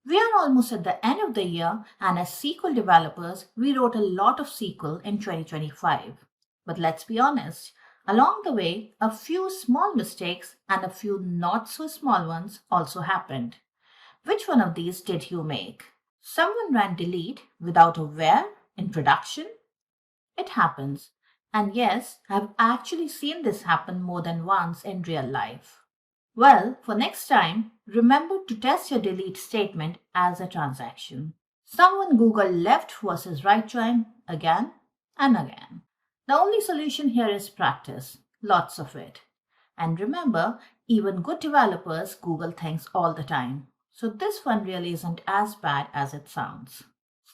We are almost at the end of the year, and as SQL developers, we wrote a lot of SQL in 2025. But let's be honest, along the way, a few small mistakes and a few not so small ones also happened. Which one of these did you make? Someone ran delete without a where in production? It happens. And yes, I've actually seen this happen more than once in real life. Well, for next time, remember to test your delete statement as a transaction. Someone Google left versus right join again and again. The only solution here is practice, lots of it. And remember, even good developers Google things all the time. So this one really isn't as bad as it sounds.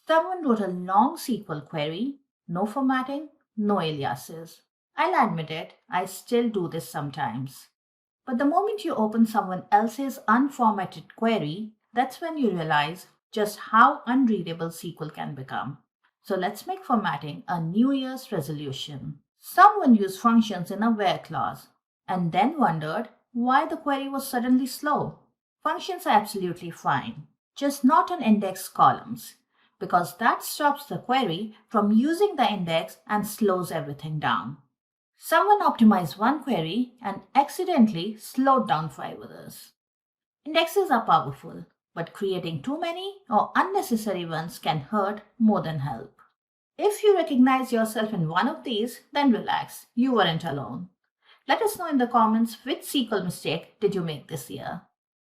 Someone wrote a long SQL query, no formatting, no aliases. I'll admit it, I still do this sometimes. But the moment you open someone else's unformatted query, that's when you realize just how unreadable SQL can become. So let's make formatting a New Year's resolution. Someone used functions in a where clause and then wondered why the query was suddenly slow. Functions are absolutely fine, just not on index columns, because that stops the query from using the index and slows everything down. Someone optimized one query and accidentally slowed down five others. Indexes are powerful, but creating too many or unnecessary ones can hurt more than help. If you recognize yourself in one of these, then relax, you weren't alone. Let us know in the comments which SQL mistake did you make this year.